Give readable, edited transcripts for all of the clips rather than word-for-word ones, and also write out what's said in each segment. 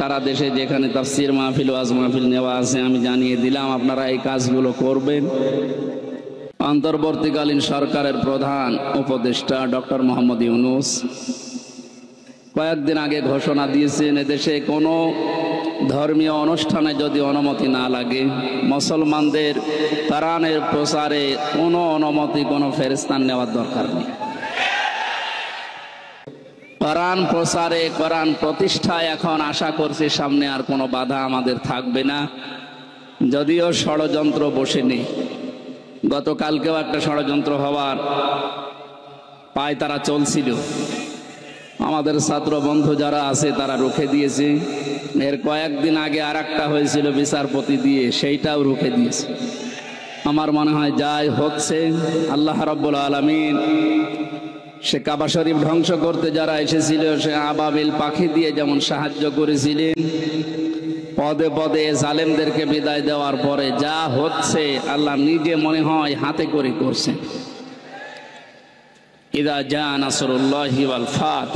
সারা দেশে যেখানে তাফসীর মাহফিল ওয়াজ মাহফিল নেওয়া আছে আমি জানিয়ে দিলাম আপনারা এই কাজগুলো করবেন। অন্তর্বর্তীকালীন সরকারের প্রধান উপদেষ্টা ডক্টর মোহাম্মদ ইউনূস কয়েকদিন আগে ঘোষণা দিয়েছেন, এদেশে কোনো ধর্মীয় অনুষ্ঠানে যদি অনুমতি না লাগে, মুসলমানদের কোরআনের প্রচারে কোনো অনুমতি কোনো ফেরেশতা নেওয়ার দরকার নেই। কোরআন প্রচারে, কোরআন প্রতিষ্ঠায় এখন আশা করছি সামনে আর কোনো বাধা আমাদের থাকবে না। যদিও ষড়যন্ত্র বসেনি, গতকালকেও একটা ষড়যন্ত্র হওয়ার পায় তারা চলছিল, আমাদের ছাত্র বন্ধু যারা আছে তারা রুখে দিয়েছে। এর কয়েকদিন আগে আর একটা হয়েছিল বিচারপতি দিয়ে, সেইটাও রুখে দিয়েছে। আমার মনে হয় যাই হচ্ছে আল্লাহ রাব্বুল আলামিন সে কাবা শরীফ ধ্বংস করতে যারা এসেছিল সে আবাবিল পাখি দিয়ে যেমন সাহায্য করেছিলেন, পদে পদে জালেমদেরকে বিদায় দেওয়ার পরে যা হচ্ছে আল্লাহ নিজে মনে হয় হাতে করে করছেন। ইদা জা নাসরুল্লাহি ওয়াল ফাত,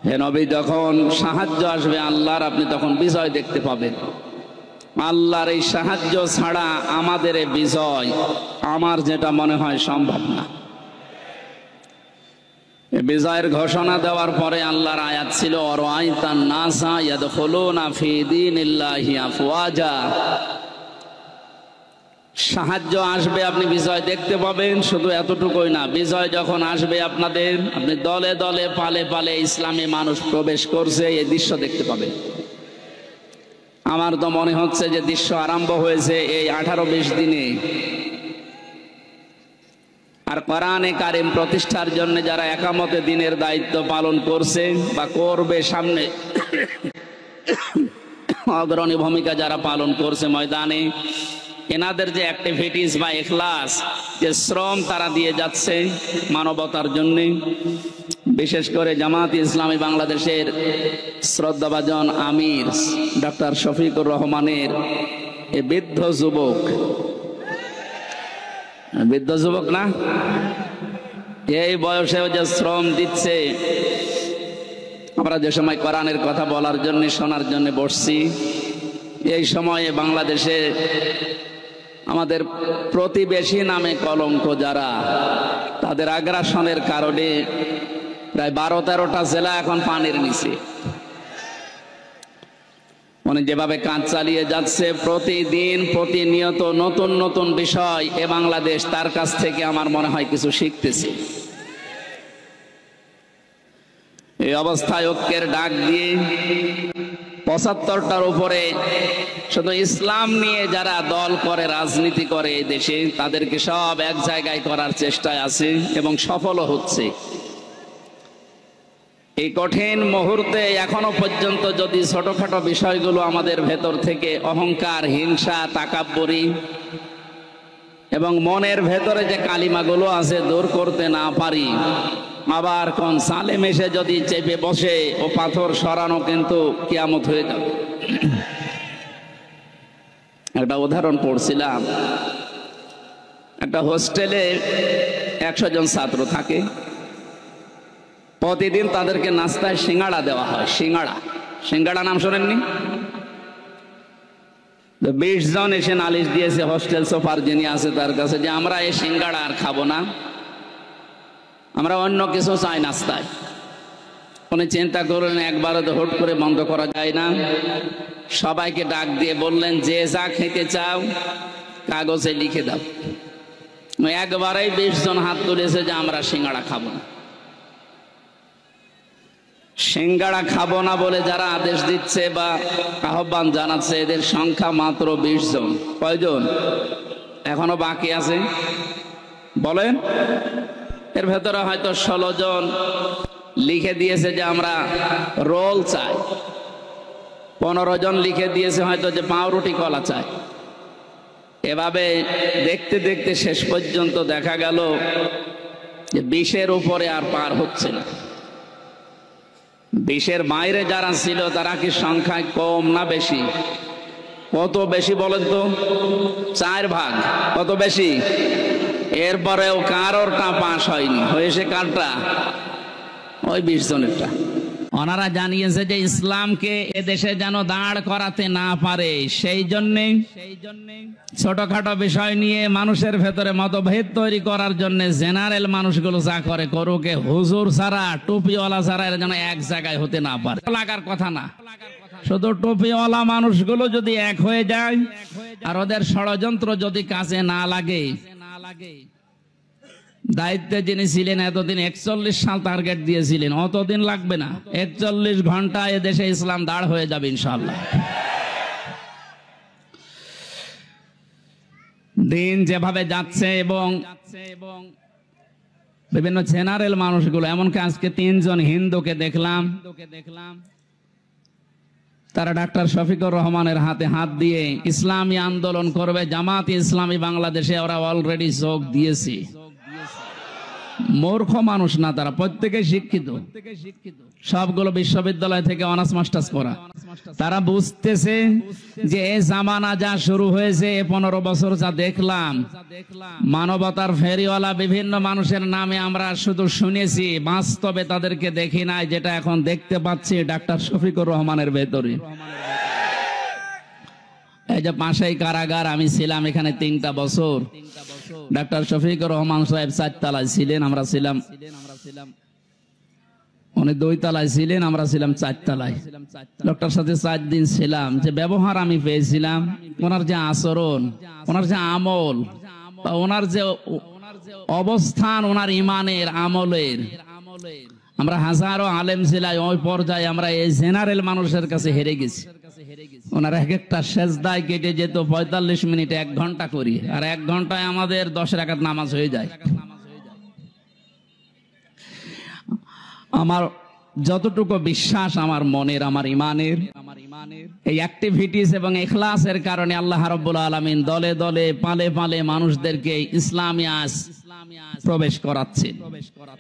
হে নবী যখন সাহায্য আসবে আল্লাহর, আপনি তখন বিজয় দেখতে পাবেন। আল্লাহর এই সাহায্য ছাড়া আমাদের এই বিজয় আমার যেটা মনে হয় সম্ভব না। বিজয়ের ঘোষণা দেওয়ার পরে আল্লাহর আয়াত ছিল অরাআইতান নাসা ইয়াদখুলুনা ফি দীনিল্লাহি আফওয়াজা, সাহায্য আসবে আপনি বিজয় দেখতে পাবেন। শুধু এতটুকুই না, বিজয় যখন আসবে আপনাদের, আপনি দলে দলে পালে পালে ইসলামে মানুষ প্রবেশ করছে এই দৃশ্য দেখতে পাবেন। আমার তো মনে হচ্ছে যে দৃশ্য আরম্ভ হয়েছে এই 18-20 দিনে। আর কোরআনে কারিম প্রতিষ্ঠার জন্য যারা একামতে দিনের দায়িত্ব পালন করছে বা করবে সামনে, অগ্রণী ভূমিকা যারা পালন করছে ময়দানে, এনাদের যে অ্যাক্টিভিটিস বা ইখলাস, যে শ্রম তারা দিয়ে যাচ্ছে মানবতার জন্য, বিশেষ করে জামাত ইসলামী বাংলাদেশের শ্রদ্ধাভাজন আমির ডক্টর শফিকুর রহমানের এই বৃদ্ধ যুবক না, এই বয়সেও যে শ্রম দিচ্ছে। আমরা যে সময় কোরআনের কথা বলার জন্য শোনার জন্য বসছি, এই সময়ে বাংলাদেশে আমাদের প্রতিবেশী নামে কলঙ্ক যারা, তাদের আগ্রাসনের কারণে প্রায় 12-13টা জেলা এখন পানির নিচে। মানে যেভাবে কাজ চালিয়ে যাচ্ছে, প্রতিদিন প্রতিনিয়ত নতুন নতুন বিষয় এ বাংলাদেশ তার কাছ থেকে আমার মনে হয় কিছু শিখতেছে। এই অবস্থায় ঐক্যের ডাক দিয়ে 75টার উপরে শুধু ইসলাম নিয়ে যারা দল করে, রাজনীতি করে এই দেশে, তাদেরকে সব এক জায়গায় করার চেষ্টায় আছে এবং সফলও হচ্ছে। এই কঠিন মুহূর্তে এখনো পর্যন্ত যদি ছোটখাটো বিষয়গুলো আমাদের ভেতর থেকে অহংকার, হিংসা, তাকাব্বুরি এবং মনের ভেতরে যে কালিমাগুলো আছে দূর করতে না পারি, আবার কোন সালেম এসে যদি চেপে বসে ও পাথর সরানো কিন্তু কিয়ামত হয়ে যাবে। একটা উদাহরণ পড়ছিলাম, একটা হোস্টেলে 100 জন ছাত্র থাকে, প্রতিদিন তাদেরকে নাস্তায় সিঙ্গাড়া দেওয়া হয়। সিঙ্গাড়া নাম শোনেননি? 20 জন এসে নালিশ দিয়েছে হোস্টেল সুপার যিনি আছে তার কাছে যে আমরা এই সিঙ্গাড়া আর খাবো না, আমরা অন্য কিছু চাই নাস্তায়। উনি চিন্তা করলেন একবারে তো হুট করে বন্ধ করা যায় না, সবাইকে ডাক দিয়ে বললেন যে যা খেতে চাও কাগজে লিখে দাও। একবারেই 20 জন হাত তুলেছে যে আমরা সিঙ্গাড়া খাবো না। সিঙ্গাড়া খাবো না বলে যারা আদেশ দিচ্ছে বা আহ্বান জানাচ্ছে, এদের সংখ্যা মাত্র 20 জন। কয়জন এখনো বাকি আছে বলেন? এর ভেতরে হয়তো 16 জন লিখে দিয়েছে যে আমরা রোল চাই, 15 জন লিখে দিয়েছে হয়তো যে পাউরুটি কলা চাই। এভাবে দেখতে দেখতে শেষ পর্যন্ত দেখা গেল যে 20-এর উপরে আর পার হচ্ছে না। 20-এর বাইরে যারা ছিল তারা কি সংখ্যায় কম না বেশি? কত বেশি বলেন তো? 4 ভাগ। কত বেশি? এরপরেও কারোরটা পাস হয়নি, হয়েছে কারটা? ওই 20 জনেরটা। ওনারা জানিয়েছে যে ইসলামকে এদেশে যেন দাঁড় করাতে না পারে, সেই জন্যে ছোটখাটো বিষয় নিয়ে মানুষের ভেতরে মতভেদ তৈরি করার জন্য জেনারেল মানুষগুলো যা করে করুক, হুজুর ছাড়া টুপিওয়ালা ছাড়া এরা যেন এক জায়গায় হতে না পারে। লাগার কথা না, শুধু টুপিওয়ালা মানুষগুলো যদি এক হয়ে যায় আর ওদের ষড়যন্ত্র যদি কাজে না লাগে, দায়িত্বে যিনি ছিলেন এতদিন 41 সাল টার্গেট দিয়েছিলেন, অতদিন লাগবে না, 41 ঘন্টা এদেশে ইসলাম দাঁড় হয়ে যাবে ইনশাআল্লাহ। দিন যেভাবে যাচ্ছে এবং বিভিন্ন জেনারেল মানুষগুলো, এমনকি আজকে 3 জন হিন্দুকে দেখলাম, তারা ডাক্তার শফিকুর রহমানের হাতে হাত দিয়ে ইসলামী আন্দোলন করবে, জামাত ইসলামী বাংলাদেশে ওরা অলরেডি যোগ দিয়েছে। মূর্খ মানুষ না তারা, প্রত্যেকে শিক্ষিত, সবগুলো বিশ্ববিদ্যালয় থেকে অনার্স মাস্টার্স করা। তারা বুঝতেছে যে এই জামানা যা শুরু হয়েছে, 15 বছর যা দেখলাম, মানবতার ফেরিওয়ালা বিভিন্ন মানুষের নামে আমরা শুধু শুনেছি, বাস্তবে তাদেরকে দেখি নাই, যেটা এখন দেখতে পাচ্ছি ডাক্তার শফিকুর রহমানের ভেতরে। এই যে পাশেই কারাগার, আমি ছিলাম এখানে 3টা বছর, ডাক্তার শফিকুর রহমান সাহেব 4 তলায় ছিলেন, আমরা ছিলাম, উনি 2 তলায় ছিলেন, আমরা ছিলাম 4 তলায়। লোকটার সাথে 4 দিন ছিলাম। যে ব্যবহার আমি পেয়েছিলাম, ওনার যে আচরণ, ওনার যে আমল, ওনার যে অবস্থান, ওনার ইমানের আমলের, আমরা হাজারো আলেম ছিলাই, ওই পর্যায়ে আমরা এই জেনারেল মানুষের কাছে হেরে গেছি। ওনার এক একটা সেজদায় কেটে যেত 45 মিনিট, 1 ঘন্টা করি, আর 1 ঘন্টায় আমাদের 10 রাকাত নামাজ হয়ে যায়। আমার যতটুকু বিশ্বাস আমার মনের, আমার ইমানের, এই অ্যাক্টিভিটিস এবং ইখলাসের কারণে আল্লাহ রাব্বুল আলামিন দলে দলে পালে পালে মানুষদেরকে ইসলামী আস প্রবেশ করাচ্ছে।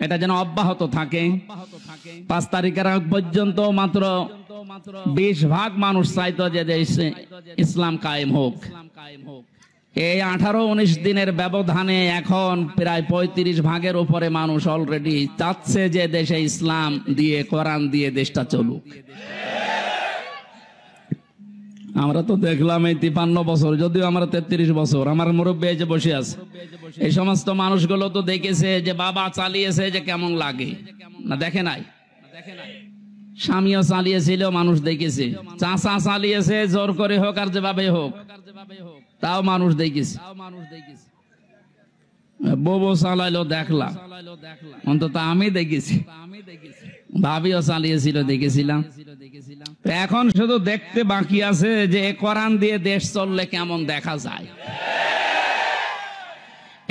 এটা যেন অব্যাহত থাকে। 5 তারিখের আগ পর্যন্ত মাত্র 20% মানুষ চাইতো যে দেশে ইসলাম কায়েম হোক। এই 18-19 দিনের ব্যবধানে এখন প্রায় 35% উপরে মানুষ অলরেডি চাচ্ছে যে দেশে ইসলাম দিয়ে, কোরআন দিয়ে দেশটা চলুক। আমরা তো দেখলাম এই 53 বছর, যদিও আমরা 33 বছর, আমার মুরব্বী যে বসে আছে, এই সমস্ত মানুষগুলো তো দেখেছে যে বাবা চালিয়েছে যে কেমন লাগে না, দেখে নাই? স্বামীও চালিয়েছিল, মানুষ দেখেছে, চাচা চালিয়েছে, জোর করে হোক আর যেভাবে হোক, তাও মানুষ দেখেছে। বউ চালাইলো দেখলাম, অন্তত আমি দেখেছি, ভাবিও চালিয়েছিল, দেখেছিলাম। এখন শুধু দেখতে বাকি আছে যে কোরআন দিয়ে দেশ চললে কেমন দেখা যায়।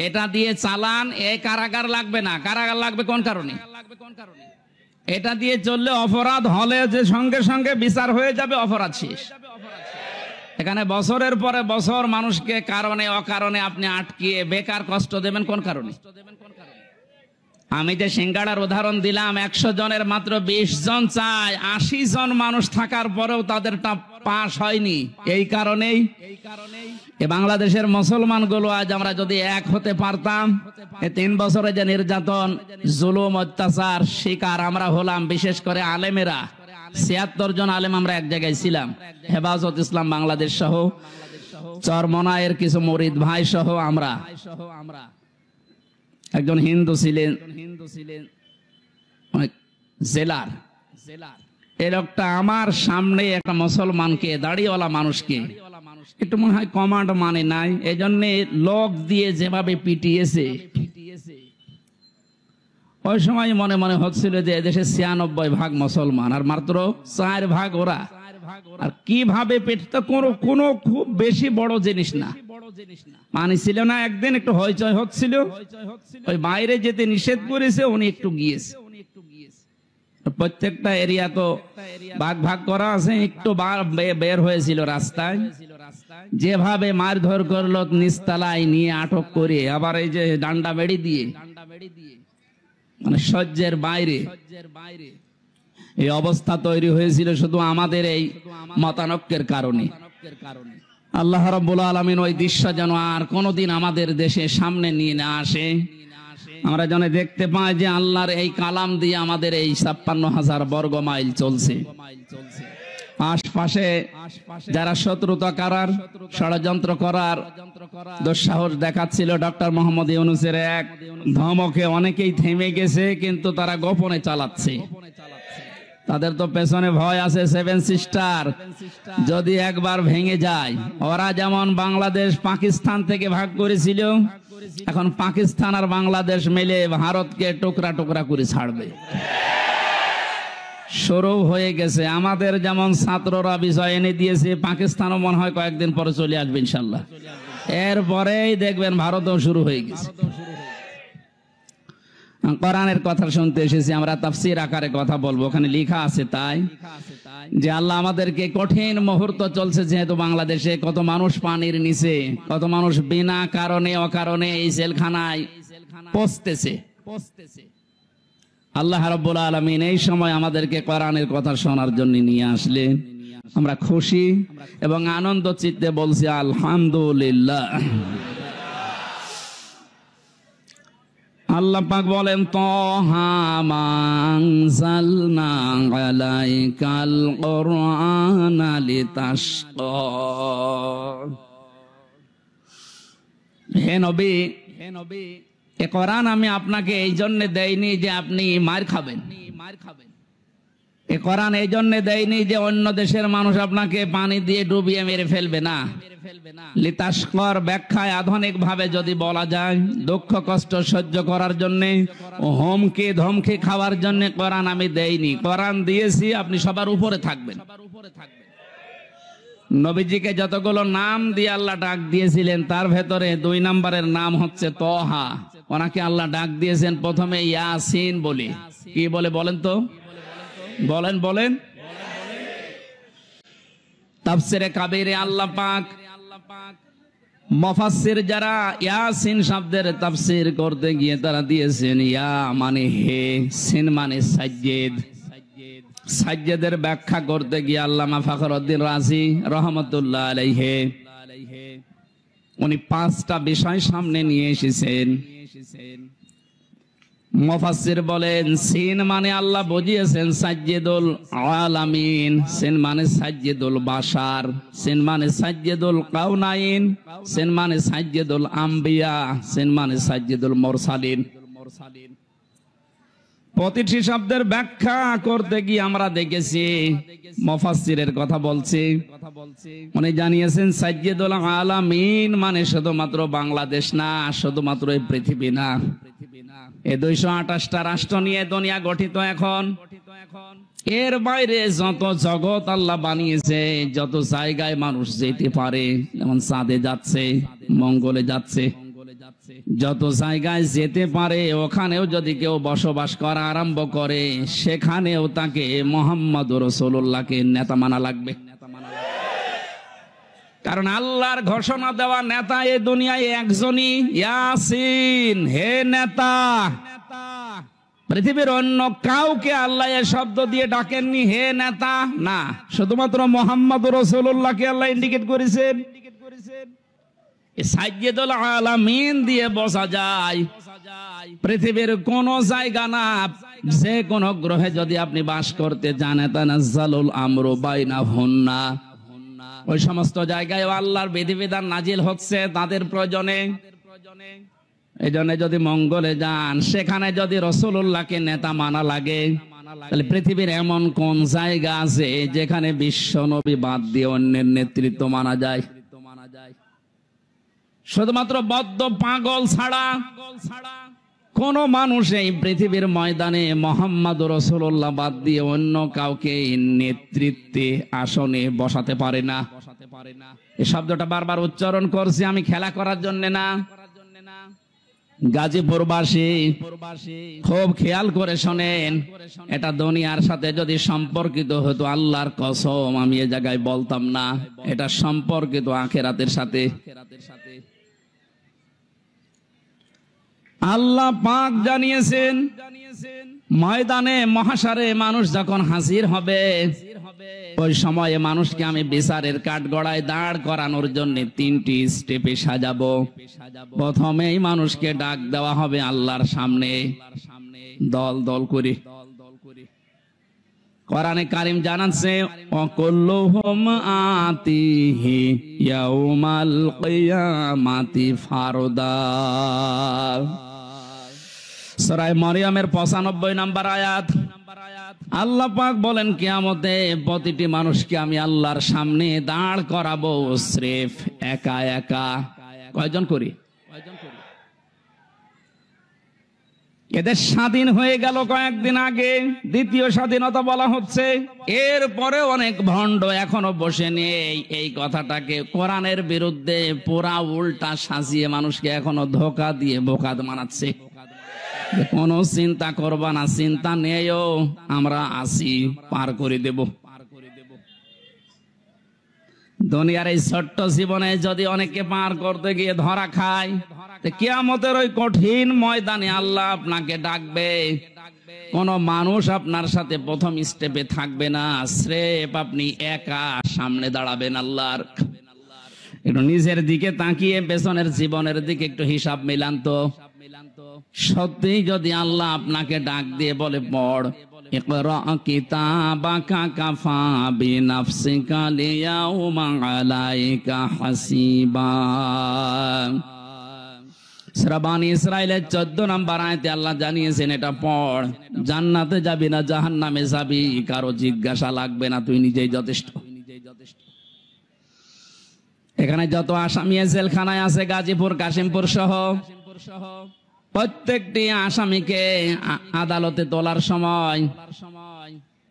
এটা দিয়ে চালান, এই কারাগার লাগবে না। কারাগার লাগবে কোন কারণে? এটা দিয়ে চললে অপরাধ হলে যে সঙ্গে সঙ্গে বিচার হয়ে যাবে, অপরাধ শেষ। এখানে বছরের পরে বছর মানুষকে কারণে অকারণে আপনি আটকিয়ে বেকার কষ্ট দেবেন কোন কারণে? আমি যে সিঙ্গাড়ার উদাহরণ দিলাম, 100 জনের মাত্র 20 জন চায়, 80 জন মানুষ থাকার পরেও তাদেরটা পাস হয়নি। এই কারণেই এ বাংলাদেশের মুসলমানগুলো আজ আমরা যদি এক হতে পারতাম, 3 বছরে যে নির্যাতন, জুলুম, অত্যাচার শিকার আমরা হলাম, বিশেষ করে আলেমেরা, 76 জন আলেম আমরা এক জায়গায় ছিলাম, হেফাজত ইসলাম বাংলাদেশ সহ, চরমনায়ের কিছু মুরিদ ভাই সহ আমরা। একজন হিন্দু ছিলেন জেলার, এই লোকটা আমার সামনে একটা মুসলমানকে, দাড়িওয়ালা মানুষকে, একটু মনে হয় কমান্ড মানে নাই, এই জন্য লোক দিয়ে যেভাবে পিটিয়েছে, ওই সময় মনে মনে হচ্ছিল যে এদেশে 96% মুসলমান আর মাত্র 4% ওরা। আর কিভাবে পেটটা কোনো খুব বেশি বড় জিনিস না, মানে ছিল না। একদিন একটু হইচই হচ্ছিল, ওই বাইরে যেতে নিষেধ করেছে, উনি একটু গিয়েছে। প্রত্যেকটা এরিয়া তো ভাগ ভাগ করা আছে, একটু বের হয়েছিল রাস্তায়, যেভাবে মারধর করলো, নিচতলায় নিয়ে আটক করে, আবার এই যে ডান্ডা বেড়ি দিয়ে, মানে সহ্যের বাইরে এই অবস্থা তৈরি হয়েছিল শুধু আমাদের এই মতানৈক্যের কারণে। আল্লাহ রাব্বুল আলামিন ওই দৃশ্য যেন আর কোনোদিন আমাদের দেশে সামনে নিয়ে না আসে। আমরা যেন দেখতে পাই যে আল্লাহর এই কালাম দিয়ে আমাদের এই ৫৬,০০০ বর্গ মাইল চলছে। আশপাশে যারা শত্রুতা করার, ষড়যন্ত্র করার দুঃসাহস দেখাচ্ছিল, ডক্টর মোহাম্মদ ইউনূসের এক ধমকে অনেকেই থেমে গেছে, কিন্তু তারা গোপনে চালাচ্ছে। তাদের তো পেছনে ভয় আছে সেভেন সিস্টার, যদি একবার ভেঙে যায়। ওরা যেমন বাংলাদেশ পাকিস্তান থেকে ভাগ করেছিল, এখন পাকিস্তান আর বাংলাদেশ মিলে ভারতকে টুকরা টুকরা করে ছাড়বে। শুরু হয়ে গেছে। আমাদের যেমন ছাত্ররা বিষয় এনে দিয়েছে, পাকিস্তানও মনে হয় কয়েকদিন পরে চলে আসবে ইনশাল্লাহ। এরপরেই দেখবেন ভারতও শুরু হয়ে গেছে। কোরআনের কথা শুনতে এসেছি, আমরা তাফসীর আকারে কথা বলবো। ওখানে লেখা আছে তাই যে আল্লাহ আমাদেরকে কঠিন মুহূর্ত চলছে, যেহেতু বাংলাদেশে কত মানুষ পানির নিচে, কত মানুষ বিনা কারণে অকারণে এই জেলখানায় পচতেছে। আল্লাহ রাব্বুল আলামিন এই সময় আমাদেরকে কোরআনের কথা শোনার জন্য নিয়ে আসলেন। আমরা খুশি এবং আনন্দ চিত্তে বলছি আলহামদুলিল্লাহ। আল্লাহ পাক বলেন, তাহা মা আনজালনা আলাইকাল কুরআনা লিতাশকা। হে নবী, এ কোরআন আমি আপনাকে এই জন্য দেইনি যে আপনি মার খাবেন। এ কোরআন এই জন্য দেয়নি যে অন্য দেশের মানুষ আপনাকে পানি দিয়ে ডুবিয়ে মেরে ফেলবে না। লিতাশকর ব্যাখ্যায় আধুনিক ভাবে যদি বলা যায়, দুঃখ কষ্ট সহ্য করার জন্য, হুমকি ধমকি খাওয়ার জন্য কোরআন আমি দেইনি। কোরআন দিয়েছি আপনি সবার উপরে থাকবেন। নবীজিকে যতগুলো নাম দিয়ে আল্লাহ ডাক দিয়েছিলেন, তার ভেতরে ২ নম্বরের নাম হচ্ছে তহা। ওনাকে আল্লাহ ডাক দিয়েছেন প্রথমে ইয়াসিন বলে। কি বলে বলেন তো? বলেন। তাফসিরে কাবীরে আল্লাহ পাক মুফাসসির যারা ইয়াসিন শব্দের তাফসীর করতে গিয়ে তারা দিয়েছেন ইয়া মানে হে, সিন মানে সাজ্জেদ। সাজ্জেদের ব্যাখ্যা করতে গিয়ে আল্লামা ফখরুদ্দীন রাজি রাহমাতুল্লাহ আলাইহি উনি 5টা বিষয় সামনে নিয়ে এসেছেন। মুফাসসির বলেন, সিন মানে আল্লাহ বুঝিয়েছেন সাজ্জেদুল আলামিন, সিন মানে সাজ্জেদুল বাশার, সিন মানে সাজ্জেদুল কাউনাইন, সিন মানে সাজ্জেদুল আম্বিয়া, সিন মানে সাজ্জেদুল মুরসালিন। প্রতিটি শব্দের ব্যাখ্যা করতে গিয়ে আমরা দেখেছি মুফাসসিরের কথা বলছি। উনি জানিয়েছেন সাজ্জেদুল আলামিন মানে শুধুমাত্র বাংলাদেশ না, শুধুমাত্র এই পৃথিবী না, এই ২২৮টা রাষ্ট্র নিয়ে দুনিয়া গঠিত এখন। এর বাইরে যত জগৎ আল্লাহ বানিয়েছে, যত জায়গায় মানুষ যেতে পারে, যেমন চাঁদে যাচ্ছে, মঙ্গলে যাচ্ছে, যত জায়গায় যেতে পারে ওখানেও যদি কেউ বসবাস করা আরম্ভ করে, সেখানেও তাকে মুহাম্মদুর রাসূলুল্লাহকে নেতা মানা লাগবে। কারণ আল্লাহর ঘোষণা দেওয়া নেতা এই দুনিয়ায় একজনই, ইয়াসিন, হে নেতা। পৃথিবীর অন্য কাউকে আল্লাহ এ শব্দ দিয়ে ডাকেননি হে নেতা, না, শুধুমাত্র মুহাম্মদুর রাসূলুল্লাহকে আল্লাহ ইন্ডিকেট করেছেন। সাজ্জেদুল আলামিন দিয়ে বোঝা যায় পৃথিবীর কোন জায়গা না, যে কোন গ্রহে যদি আপনি বাস করতে চান, তানাজ্জালুল আমরু বাইনাহুন্না, ওই সমস্ত জায়গায় আল্লাহর বিধিবিধান নাজিল হচ্ছে তাদের প্রয়োজনে। এই জন্য যদি মঙ্গলে যান, সেখানে যদি রাসূলুল্লাহকে নেতা মানা লাগে, তাহলে পৃথিবীর এমন কোন জায়গা আছে যেখানে বিশ্ব নবী বাদ দিয়ে অন্যের নেতৃত্ব মানা যায়? শুধুমাত্র বদ্ধ পাগল ছাড়া কোন মানুষ এই পৃথিবীর ময়দানে মুহাম্মদুর রাসূলুল্লাহ বাদ দিয়ে অন্য কাউকে নেতৃত্বে আসনে বসাতে পারে না। এই শব্দটা বারবার উচ্চারণ করছি আমি খেলা করার জন্য না। গাজীপুরবাসী খুব খেয়াল করে শোনেন, এটা দুনিয়ার সাথে যদি সম্পর্কিত হতো, আল্লাহর কসম আমি এ জায়গায় বলতাম না, এটা সম্পর্কিত আখিরাতের সাথে। আল্লাহ পাক জানিয়েছেন ময়দানে মহাশারে মানুষ যখন হাজির হবে ওই সময়ে মানুষকে আমি বিচারের কাঠগড়ায় দাঁড় করানোর জন্য 3টি স্টেপে সাজাবো। প্রথমেই মানুষকে ডাক দেওয়া হবে আল্লাহর সামনে দল দল করে। কোরআনে কারীম জানাচ্ছে অকুল্লুহুম আতিহি ইয়াউমাল কিয়ামাতি ফারদা। সূরা মরিয়মের 95 নম্বর আয়াত। আল্লাহ পাক বলেন কিয়ামতে প্রতিটি মানুষকে আমি আল্লাহর সামনে দাঁড় করাবো স্রেফ একা একা। কয়জন করি? এদের স্বাধীন হয়ে গেল কয়েকদিন আগে, দ্বিতীয় স্বাধীনতা বলা হচ্ছে। এরপরে অনেক ভণ্ড এখনো বসে নেই এই কথাটাকে কোরআনের বিরুদ্ধে পুরা উল্টা সাজিয়ে মানুষকে এখনো ধোকা দিয়ে বোকা বানাচ্ছে। কোনো চিন্তা করবা না, চিন্তা নেইও, আমরা আসি, পার করে দেব। দুনিয়ার এই ছোট্ট জীবনে যদি অনেকে পার করতে গিয়ে ধরা খায়, কিয়ামতের ওই কঠিন ময়দানে আল্লাহ আপনাকে ডাকবে। কোন মানুষ আপনার সাথে প্রথম স্টেপে থাকবে না, স্রেফ আপনি একা সামনে দাঁড়াবেন আল্লাহর। একটু নিজের দিকে তাকিয়ে পেছনের জীবনের দিকে একটু হিসাব মিলান তো। সত্যি যদি আল্লাহ আপনাকে ডাক দিয়ে বলে পড় ইকরা কিতাবাকা কাফা বিনাফসিকা লিয়াউমা আলাইকা হাসিবা। সূরা বানী ইসরাঈলের 14 নম্বর আয়াতে আল্লাহ জানিয়েছেন এটা পড়, জান্নাতে যাবি না জাহান্নামে যাবি কারো জিজ্ঞাসা লাগবে না, তুই নিজেই যথেষ্ট। এখানে যত আসামি জেলখানায় আছে গাজীপুর কাশিমপুর সহ প্রত্যেকটি আসামিকে আদালতে তোলার সময়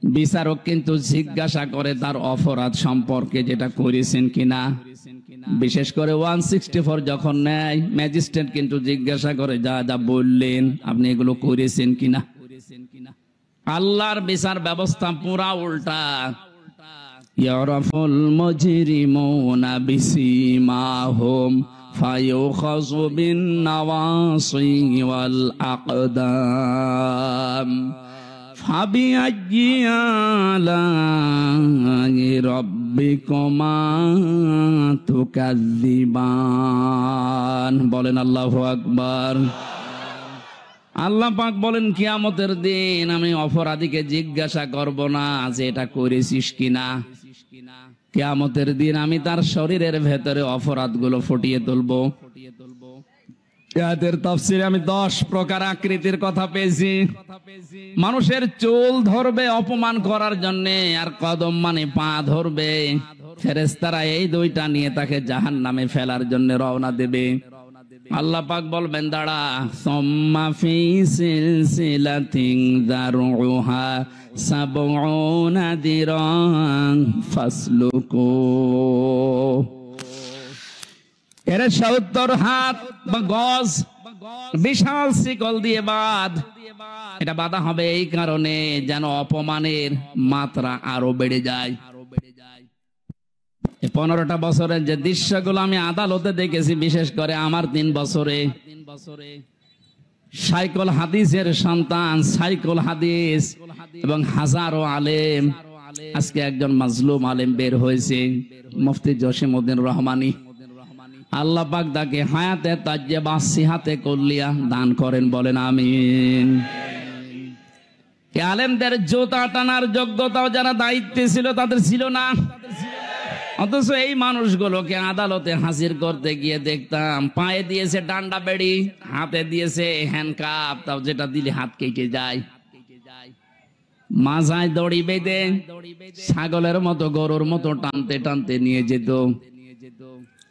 বিচারক কিন্তু জিজ্ঞাসা করে তার অপরাধ সম্পর্কে, যেটা করেছেন কিনা। বিশেষ করে 164 যখন নেয় ম্যাজিস্ট্রেট কিন্তু জিজ্ঞাসা করে যা যা বললেন আপনি এগুলো করেছেন কিনা। আল্লাহর বিচার ব্যবস্থা পুরা উল্টা। ইয়ারাফুল মুজরিমুনা বিসিমাহুম ফায়ুখাযু বিন নাওয়াসি ওয়াল আকদাম ফাবিআইয়ি আলাই রাব্বিকুমা তুকাযযিবান। বলেন আল্লাহু আকবার। আল্লাহ পাক বলেন কিয়ামতের দিন আমি অপরাধীকে জিজ্ঞাসা করব না যে এটা করেছিস কিনা। কিয়ামতের দিন আমি তার শরীরের ভেতরে অপরাধগুলো ফুটিয়ে তুলবো। এর তাফসীরে আমি 10 প্রকার আকৃতির কথা পেয়েছি। মানুষের চুল ধরবে অপমান করার জন্য, আর কদম মানে পা ধরবে। ফেরেশতারা এই দুইটা নিয়ে তাকে জাহান্নামে ফেলার জন্য রওনা দেবে। আল্লাহ পাক বলবেন দাঁড়া, সুম্মা ফি সিলসিলাতিন যারউহা সাবউনা দিরান ফাসলুকু। এর 70 হাত বা গজ বিশাল শিকল দিয়ে বাঁধ। এটা বাঁধা হবে এই কারণে যেন অপমানের মাত্রা আরো বেড়ে যায়। 15টা বছরের যে দৃশ্যগুলো আমি আদালতে দেখেছি, বিশেষ করে আমার 3 বছরে, সাইকুল হাদিসের সন্তান সাইকুল হাদিস এবং হাজারো আলেম, আজকে একজন মাজলুম আলেম বের হয়েছে, মুফতি জসিমউদ্দিন রহমানী। আল্লাহ পাক তাকে হায়াতে তাজ্জেবা সিহাতে কুল্লিয়া দান করেন, বলেন আমিন। আলেমদের জুতা টানার যোগ্যতাও যারা দায়িত্বে ছিল তাদের ছিল না, অথচ এই মানুষগুলোকে আদালতে হাজির করতে গিয়ে দেখতাম পায়ে দিয়েছে ডান্ডা বেড়ি, হাতে দিয়েছে হ্যান্ডকাপ, তাও যেটা দিলে হাত কেটে যায়। মাজায় দড়ি বেঁধে ছাগলের মতো গরুর মতো টানতে টানতে নিয়ে যেত।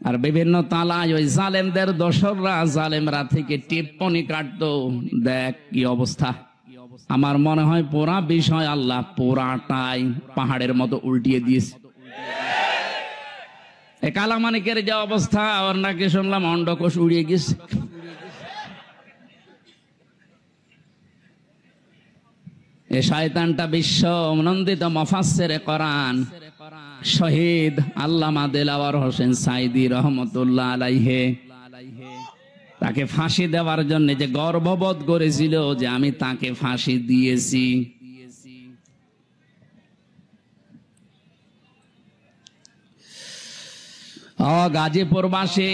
আর বিভিন্ন তালায় ওই জালেমদের দোসররা জালেমরা থেকে টিপ্পনি কাটতো। দেখ কি অবস্থা। আমার মনে হয় পুরা বিষয় আল্লাহ পুরাটাই পাহাড়ের মতো উল্টিয়ে দিয়েছে। কালামানিকের যে অবস্থা, ওর নাকি শুনলাম অন্ডকোষ উড়িয়ে গেছে। এ শয়তানটা বিশ্ব নন্দিত মুফাসসিরে কোরআন শহীদ আল্লামা দেলাওয়ার হোসেন সাইদি রহমতুল্লাহ আলাইহি তাকে ফাঁসি দেওয়ার জন্য যে গর্ববোধ করেছিল যে আমি তাকে ফাঁসি দিয়েছি। গাজীপুরবাসী,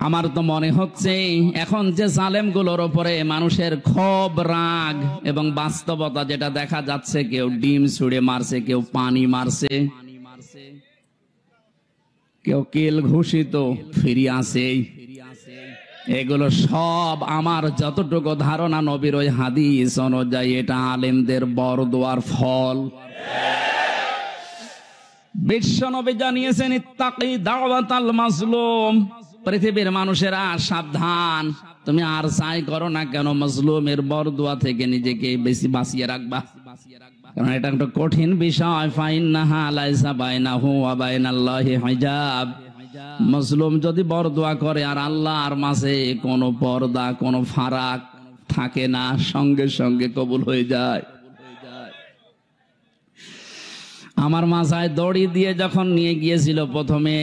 আমার তো মনে হচ্ছে এখন যে জালেমগুলোর উপরে মানুষের ক্ষোভ, রাগ এবং বাস্তবতা যেটা দেখা যাচ্ছে, কেউ ডিম ছুঁড়ে মারছে, কেউ পানি মারছে, কেউ কিল ঘুষিত ফিরে আসে। এগুলো সব আমার যতটুকু ধারণা নবীর ওই হাদিস অনুযায়ী এটা আলেমদের বরদোয়ার ফল। বিশ্ব নবী জানিয়েছেন ইত্তাকি দাওয়াতাল মাজলুম, পৃথিবীর মানুষেরা সাবধান, তুমি আর চাই করো না কেন মাজলুমের বরদোয়া থেকে নিজেকে বেশি বাঁচিয়ে রাখবা, কারণ এটা একটা কঠিন বিষয়। ফাইন্নাহা লাইসা বাইনাহু ওয়া বাইনাল্লাহি হিজাব। মাজলুম যদি বরদোয়া করে আর আল্লাহর মাঝে কোনো পর্দা, কোনো ফারাক থাকে না, সঙ্গে সঙ্গে কবুল হয়ে যায়। আমার মাথায় দড়ি দিয়ে যখন নিয়ে গিয়েছিল প্রথমে,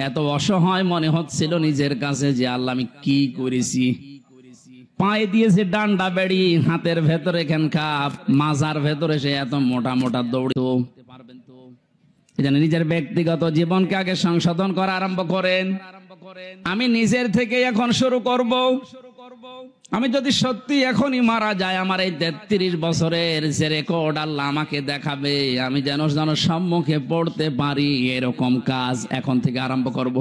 এত অসহায় মনে হচ্ছিল নিজের কাছে যে আল্লাহ আমি কি করেছি। পায়ে দিয়েছে ডান্ডা বেড়ি, হাতের ভেতরে এখানকার মাজার ভেতরে সে এত মোটা মোটা দৌড় পারবেন তো? নিজের ব্যক্তিগত জীবনকে আগে সংশোধন করা আরম্ভ করেন। আমি নিজের থেকে এখন শুরু করব। আমি যদি সত্যি এখনই মারা যায়, আমার এই 33 বছরের যে রেকর্ড আল্লাহ আমাকে দেখাবে, আমি যেন সম্মুখে পড়তে পারি, এরকম কাজ এখন থেকে আরম্ভ করব।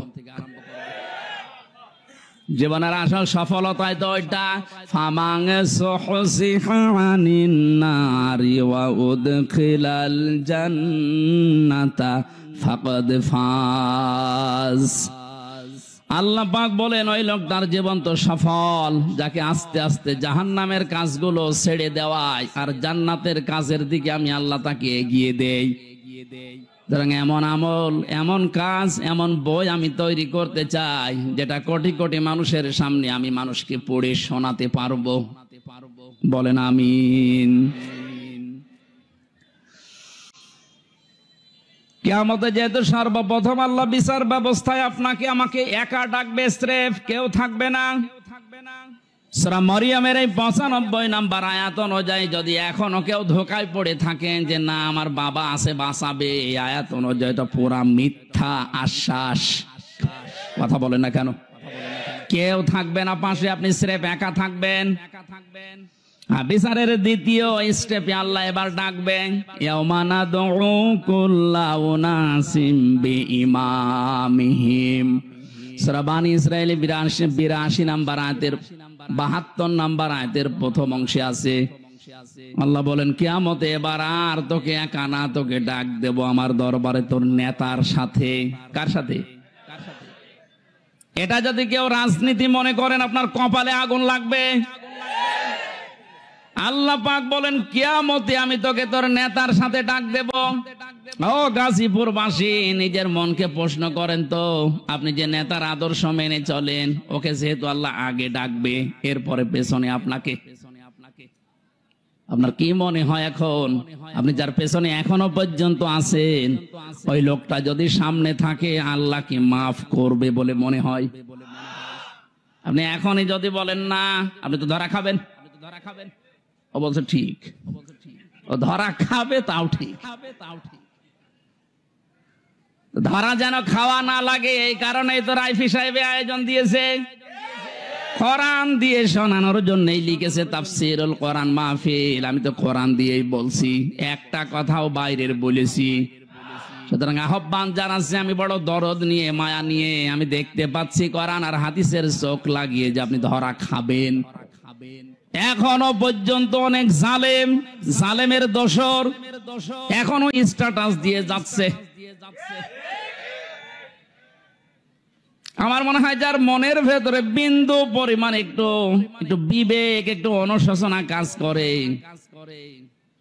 জীবনের আসল সফলতায় তো ওইটা, ফামাং সুহসিহা আনিন নারি ওয়া উদখিলাল জান্নাতা ফাকাদ ফাজ। আল্লাহ পাক বলেন ওই লোকটার জীবন তো সফল যাকে আস্তে আস্তে জাহান্নামের কাজগুলো ছেড়ে দেওয়ায় আর জান্নাতের কাজের দিকে আমি আল্লাহ তাকে এগিয়ে দেই। সুতরাং এমন আমল, এমন কাজ, এমন বই আমি তৈরি করতে চাই যেটা কোটি কোটি মানুষের সামনে আমি মানুষকে পড়ে শোনাতে পারবো। বলেন আমিন। কিয়ামতে যেহেতু সর্বপ্রথম আল্লাহ বিচার ব্যবস্থায় আপনাকে আমাকে একা ডাকবে, স্রেফ কেউ থাকবে না। সূরা মরিয়মের এই 95 নাম্বার আয়াত অনুযায়ী যদি এখনো কেউ ধোকায় পড়ে থাকেন যে না আমার বাবা আছে বাঁচাবে, এই আয়াত অনুযায়ী তো পুরা মিথ্যা আশ্বাস। কথা বলেন না কেন? কেউ থাকবে না পাশে, আপনি স্রেফ একা থাকবেন। বিচারের দ্বিতীয় স্টেপে আল্লাহ এবার ডাকবেন, ইয়াউমা নাদউ কুল্লা উনাসিম বিইমামিহিম। সূরা বানী ইসরাঈল 82 নাম্বার আয়াতের 72 নাম্বার আয়াতের প্রথম অংশে আছে আল্লাহ বলেন কিয়ামতে এবার আর তোকে একা না, তোকে ডাক দেব আমার দরবারে তোর নেতার সাথে। কার সাথে? এটা যদি কেউ রাজনীতি মনে করেন আপনার কপালে আগুন লাগবে। আল্লাহ পাক বলেন কিয়ামতে আমি তোকে তোর নেতার সাথে ডাক দেব। ও গাজীপুরবাসী, নিজের মনকে প্রশ্ন করেন তো, আপনি যে নেতার আদর্শ মেনে চলেন, ওকে যেহেতু আল্লাহ আগে ডাকবে, এরপরে পেছনে আপনাকে, আপনার কি মনে হয় এখন আপনি যার পেছনে এখনো পর্যন্ত আছেন, ওই লোকটা যদি সামনে থাকে আল্লাহ কি মাফ করবে বলে মনে হয়? আপনি এখনই যদি বলেন না, আপনি তো ধরা খাবেন। ও বলছে ঠিক, ও ধরা খাবে, তাও ঠিক। ধরা যেন খাওয়া না লাগে, এই কারণেই তো রাইফি সাহেবে আয়োজন দিয়েছে। কোরআন দিয়ে শোনানোর জন্যই লিখেছে তাফসীরুল কোরআন মাহফিল। আমি তো কোরআন দিয়েই বলছি, একটা কথাও বাইরের বলেছি। সুতরাং আহ্বান জানাচ্ছি, আমি বড় দরদ নিয়ে, মায়া নিয়ে, আমি দেখতে পাচ্ছি কোরআন আর হাদিসের চোখ লাগিয়ে যে আপনি ধরা খাবেন। এখনো পর্যন্ত অনেক জালেম, জালেমের দোসর এখনো স্ট্যাটাস দিয়ে যাচ্ছে। আমার মনে হয় যার মনের ভেতরে বিন্দু পরিমাণ একটু বিবেক, একটু অনুশোচনা কাজ করে,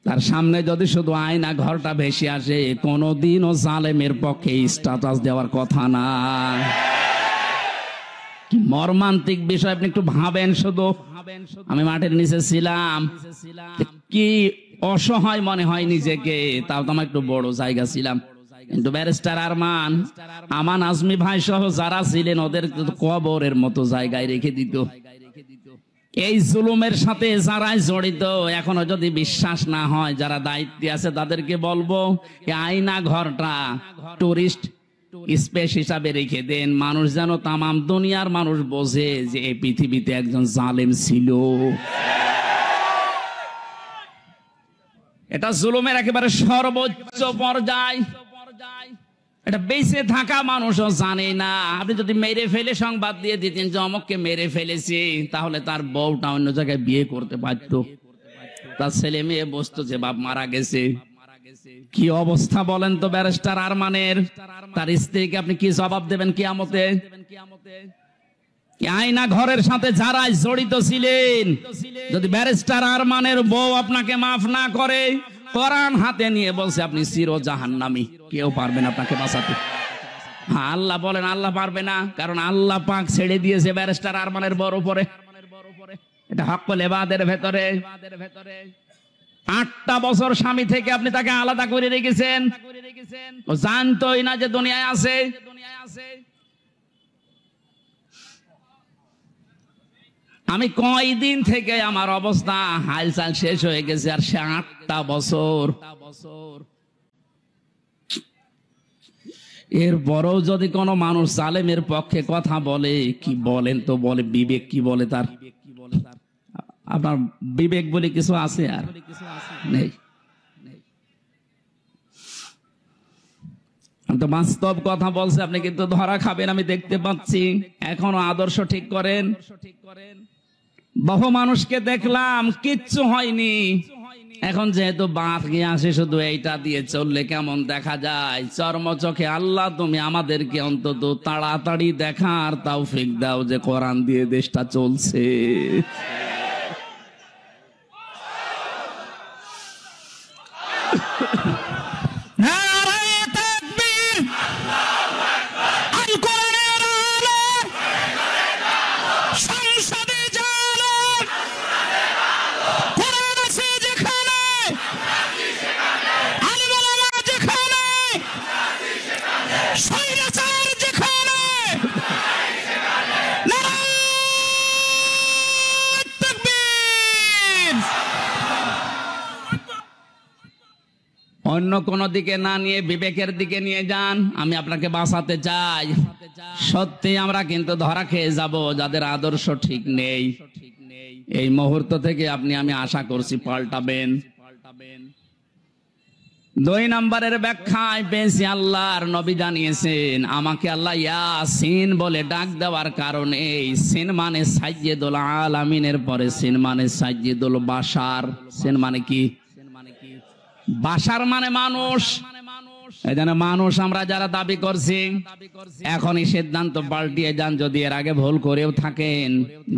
তার সামনে যদি শুধু আয়না ঘরটা ভেসে আসে, কোনোদিনও জালেমের পক্ষে স্ট্যাটাস দেওয়ার কথা না। কি মর্মান্তিক বিষয়, আপনি একটু ভাবেন। শুধু আমি মাঠের নিচে ছিলাম, কি অসহায় মনে হয় নিজেকে, তাও তো আমার একটু বড় জায়গা ছিলাম। কিন্তু ব্যারিস্টার আরমান, আমান আজমি ভাই সহ যারা ছিলেন ওদের কবরের মতো জায়গায় রেখে দিত। এই জুলুমের সাথে যারাই জড়িত, এখনো যদি বিশ্বাস না হয়, যারা দায়িত্বে আছে তাদেরকে বলবো, এই আয়না ঘরটা টুরিস্ট স্পেস হিসাবে রেখে দেন। মানুষ যেন, তামাম দুনিয়ার মানুষ বোঝে যে এই পৃথিবীতে একজন জালেম ছিল। এটা জুলুমের একেবারে সর্বোচ্চ পর্যায়। এটা বেঁচে থাকা মানুষও জানে না। আপনি যদি মেরে ফেলে সংবাদ দিয়ে দিতেন যে অমুককে মেরে ফেলেছে, তাহলে তার বউটা অন্য জায়গায় বিয়ে করতে পারত, তার ছেলে মেয়ে বসতো যে বাপ মারা গেছে। কি অবস্থা বলেন তো ব্যারিস্টার আরমানের? তার স্ত্রীকে আপনি কি জবাব দেবেন কিয়ামতে? আয়না ঘরের সাথে যারা জড়িত ছিলেন, যদি ব্যারিস্টার আরমানের বউ আপনাকে মাফ না করে, কোরআন হাতে নিয়ে বলছে আপনি চির জাহান্নামী, কেউ পারবেন আপনাকে বাঁচাতে। হ্যাঁ, আল্লাহ বলেন আল্লাহ পারবে না, কারণ আল্লাহ পাক ছেড়ে দিয়েছে ব্যারিস্টার আরমানের বউর উপরে। এটা হক্কুল ইবাদের ভেতরে। 8টা বছর স্বামী থেকে আপনি তাকে আলাদা করে রেখেছেন, ও জানতোই না যে দুনিয়ায় আছে। আমি কয়দিন থেকে আমার অবস্থা হালচাল শেষ হয়ে গেছে, আর সে 8টা বছর। এরপরও যদি কোনো মানুষ জালেমের পক্ষে কথা বলে, কি বলেন তো, বলে বিবেক কি বলে তার? আপনার বিবেক বলে কিছু আছে? আর নেই। আমি তো বাস্তব কথা বলছি, আপনি কিন্তু ধরা খাবেন আমি দেখতে পাচ্ছি। এখনো আদর্শ ঠিক করেন। বহু মানুষকে দেখলাম কিচ্ছু হয়নি। এখন যেহেতু বাঁধ গিয়ে আসে, শুধু এইটা দিয়ে চললে কেমন দেখা যায়। চর্মচোখে আল্লাহ তুমি আমাদেরকে অন্তত তাড়াতাড়ি দেখার তৌফিক দাও যে কোরআন দিয়ে দেশটা চলছে। অন্য কোন দিকে না নিয়ে বিবেকের দিকে নিয়ে যান। আমি আপনাকে বাঁচাতে চাই। সত্যি আমরা কিন্তু ধরা খেয়ে যাব যাদের আদর্শ ঠিক নেই। এই মুহূর্ত থেকে আপনি, আমি আশা করছি পাল্টাবেন। 2 নম্বরের ব্যাখ্যায় পেয়েছি, আল্লাহর নবী জানিয়েছেন আমাকে আল্লাহ ইয়াসিন বলে ডাক দেওয়ার কারণে, সিন মানে সাইয়্যিদুল আলামিনের পরে সিন মানে সাইয়্যিদুল বাশার। সিন মানে কি? বাশার মানে মানুষ। এই জন্য মানুষ আমরা যারা দাবি করছি, এখনই সিদ্ধান্ত পাল্টিয়ে যান, যদি এর আগে ভুল করেও থাকেন,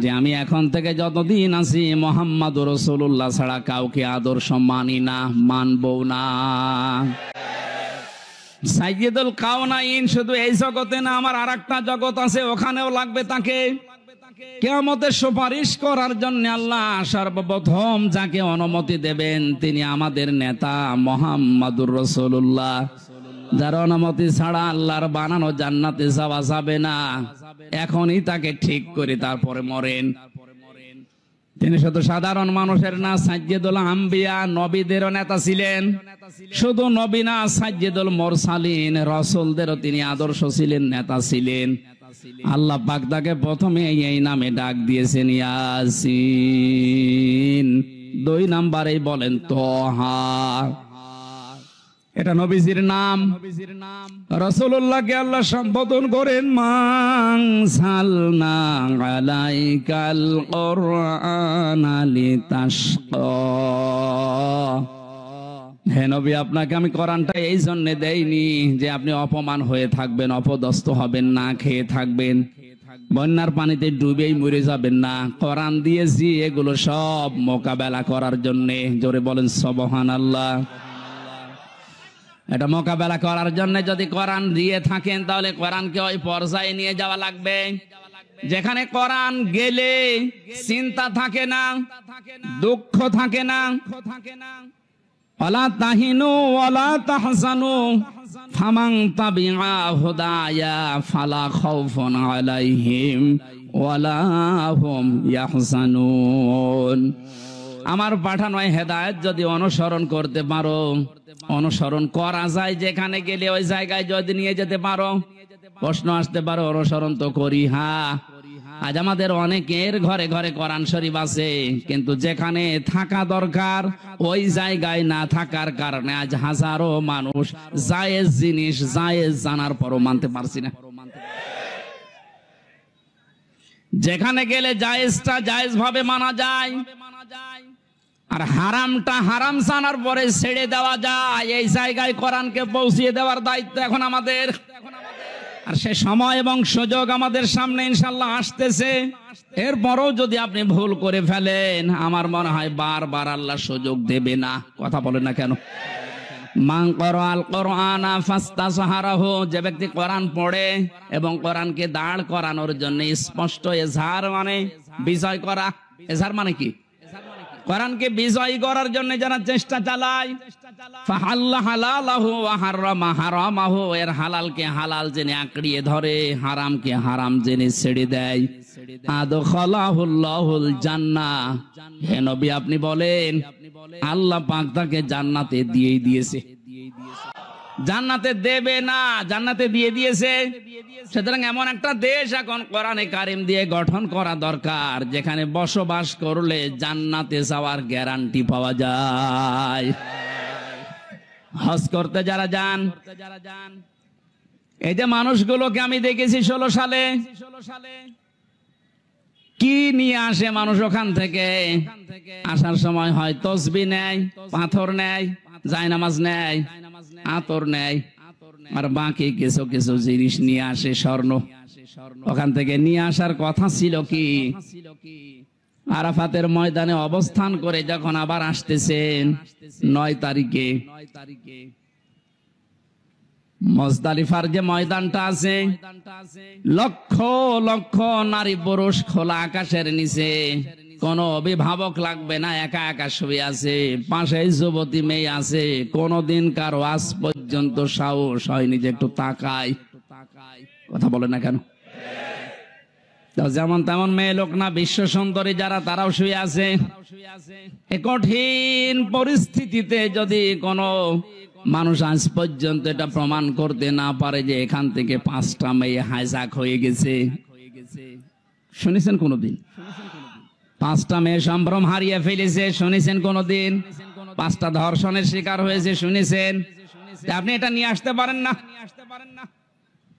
যে আমি এখন থেকে যতদিন আছি মুহাম্মাদুর রাসূলুল্লাহ ছাড়া কাউকে আদর্শ মানি না, মানবো না। সাইয়্যিদুল কাওনাইন শুধু এই জগতে না, আমার আরেকটা জগৎ আছে, ওখানেও লাগবে তাকে। কিয়ামতের সুপারিশ করার জন্য আল্লাহ সর্বপ্রথম যাকে অনুমতি দেবেন তিনি আমাদের নেতা মুহাম্মাদুর রাসূলুল্লাহ। যার অনুমতি ছাড়া আল্লাহর বানানো জান্নাতে যাওয়া যাবে না। এখনই তাকে ঠিক করে তারপরে মরেন। তিনি শুধু সাধারণ মানুষের না, সাইয়্যিদুল আম্বিয়া, নবীদেরও নেতা ছিলেন। শুধু নবী না, সাইয়্যিদুল মুরসালিন, রাসূলদেরও তিনি আদর্শ ছিলেন, নেতা ছিলেন। আল্লাহ পাক তাকে প্রথমে এই নামে ডাক দিয়েছেন, ইয়াসিন। 2 নম্বরে বলেন তোহা। এটা নবীজির নাম। রাসূলুল্লাহকে আল্লাহ সম্বোধন করেন মানসালনা আলাইকাল কুরআনা লিতাশকা। হে নবী, আপনাকে আমি কোরআনটা এই জন্য দেইনি যে আপনি অপমান হয়ে থাকবেন, অপদস্থ হবেন, না খেয়ে থাকবেন, বন্যার পানিতে ডুবেই মরে যাবেন না। কোরআন দিয়েছি এগুলো সব মোকাবেলা করার জন্যে। জোরে বলেন সুবহানাল্লাহ। এটা মোকাবেলা করার জন্য যদি কোরআন দিয়ে থাকেন, তাহলে কোরআনকে ওই পর্যায়ে নিয়ে যাওয়া লাগবে যেখানে কোরআন গেলে চিন্তা থাকে না, দুঃখ থাকে না। ওয়ালা তাহিনু ওয়ালা তাহজানু, ফামান তাবিআ হুদায়া ফালা খাউফুন আলাইহিম ওয়ালা হুম ইয়াহজানুন। আমার পাঠানো হেদায়েত যদি অনুসরণ করতে পারো, অনুসরণ করা যায় যেখানে গেলে ওই জায়গায় যদি নিয়ে যেতে পারো। প্রশ্ন আসতে পারো অনুসরণ তো করি, হ্যাঁ। আজ আমাদের অনেকের ঘরে ঘরে কোরআন শরীফ আছে, কিন্তু যেখানে থাকা দরকার ওই জায়গায় না থাকার কারণে আজ হাজারো মানুষ জায়েজ জিনিস জায়েজ জানার পরও মানতে পারছি না। যেখানে গেলে জায়েজটা জায়েজ ভাবে মানা যায়, আর হারামটা হারাম জানার পরে ছেড়ে দেওয়া যায়, এই জায়গায় কোরআনকে পৌঁছিয়ে দেওয়ার দায়িত্ব এখন আমাদের। আর সে সময় এবং সুযোগ আমাদের সামনে ইনশাআল্লাহ আসতেছে। এরপরও যদি আপনি ভুল করে ফেলেন, আমার মনে হয় বারবার আল্লাহ সুযোগ দেবে না। কথা বলেন না কেন? মান ক্বারাআল কুরআনা ফাস্তাযহারাহু, যে ব্যক্তি কোরআন পড়ে এবং কোরআনকে দাঁড় করানোর জন্য স্পষ্ট এজহার মানে বিজয় করা। এজহার মানে কি? কোরআনকে বিজয় করার জন্য যারা চেষ্টা চালায়, ফাহাল্লা হালালাহু ওয়া হারামা হারামাহু, এর হালালকে হালাল জেনে আঁকড়িয়ে ধরে, হারামকে হারাম জেনে ছেড়ে দেয়, আদখালাহুল্লাহুল জান্নাহ। হে নবী আপনি বলেন আল্লাহ পাক তাকে জান্নাতে দিয়ে দিয়েছে। জান্নাতে দেবে না, জান্নাতে দিয়ে দিয়েছে। সুতরাং এমন একটা দেশ এখন কোরআনে কারিম দিয়ে গঠন করা দরকার, যেখানে বসবাস করলে জান্নাতে যাওয়ার গ্যারান্টি পাওয়া যায়। হজ করতে যারা যান, এই যে মানুষগুলোকে আমি দেখেছি 16 সালে কি নিয়ে আসে মানুষ ওখান থেকে। আসার সময় হয় তসবিহ নেয়, পাথর নেয়, জায়নামাজ নেয়, আতর নেয়, আর বাকি কিছু কিছু জিনিস নিয়ে আসে, স্বর্ণ। ওখান থেকে নিয়ে আসার কথা ছিল কি, আরাফাতের ময়দানে অবস্থান করে যখন আবার আসতেছেন 9 তারিখে, মুজদালিফার যে ময়দানটা আছে, লক্ষ লক্ষ নারী পুরুষ খোলা আকাশের নিচে, কোন অভিভাবক লাগবে না, একা একা শুয়ে আছে, পাশে যুবতী মেয়ে আছে। কোনদিন কারো আজ পর্যন্ত সাহস হয়নি যে একটু তাকায়। কথা বলে না কেন? যেমন তেমন মেয়ে লোক না, বিশ্ব সুন্দরী যারা তারাও শুয়ে আছে। এই কঠিন পরিস্থিতিতে যদি কোনো মানুষ আজ পর্যন্ত এটা প্রমাণ করতে না পারে যে এখান থেকে 5টা মেয়ে হাইজাক হয়ে গেছে, শুনেছেন কোনদিন? 5টা মেয়ে সম্ভ্রম হারিয়ে ফেলেছে, শুনেছেন কোনদিন? 5টা ধর্ষণের শিকার হয়েছে, শুনেছেন? আপনি এটা নিয়ে আসতে পারেন না।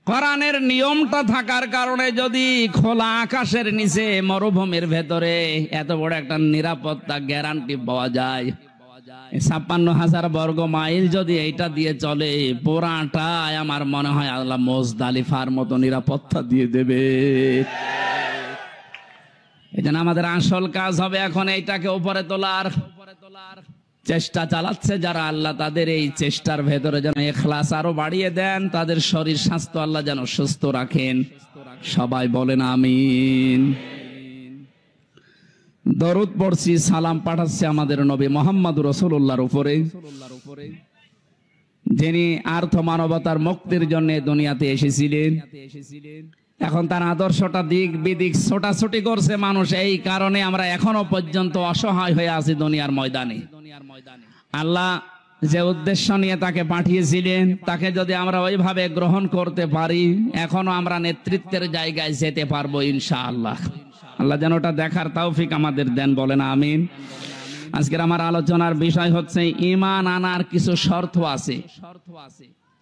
কোরআনের নিয়মটা থাকার কারণে যদি খোলা আকাশের নিচে মরুভূমির ভেতরে এত বড় একটা নিরাপত্তা গ্যারান্টি পাওয়া যায়, 56,000 বর্গ মাইল যদি এইটা দিয়ে চলে, পুরাটাই আমার মনে হয় আল্লাহ মুজদালিফার মতো নিরাপত্তা দিয়ে দেবে। এই জন্য আমাদের আসল কাজ হবে এখন এইটাকে উপরে তোলার চেষ্টা চালাচ্ছে যারা, আল্লাহ তাদের এই চেষ্টার ভেতরে যেন ইখলাস আরো বাড়িয়ে দেন, তাদের শরীর স্বাস্থ্য আল্লাহ যেন সুস্থ রাখেন। সবাই বলেন আমিন। দরুদ পড়ছি, সালাম পাঠাচ্ছি আমাদের নবী মুহাম্মদুর রাসূলুল্লাহর উপরে, যিনি আর্থ মানবতার মুক্তির জন্য দুনিয়াতে এসেছিলেন। এখন তার আদর্শটা দিক বিদিক ছোটাছুটি করছে মানুষ, এই কারণে আমরা এখনো পর্যন্ত অসহায় হয়ে আছি দুনিয়ার ময়দানে। আল্লাহ যে উদ্দেশ্য নিয়ে তাকে পাঠিয়েছিলেন, তাকে যদি আমরা ওইভাবে গ্রহণ করতে পারি, এখনো আমরা নেতৃত্বের জায়গায় যেতে পারবো ইনশাআল্লাহ। আল্লাহ যেন ওটা দেখার তৌফিক আমাদের দেন, বলেন আমিন। আজকের আমার আলোচনার বিষয় হচ্ছে ঈমান আনার কিছু শর্ত আছে।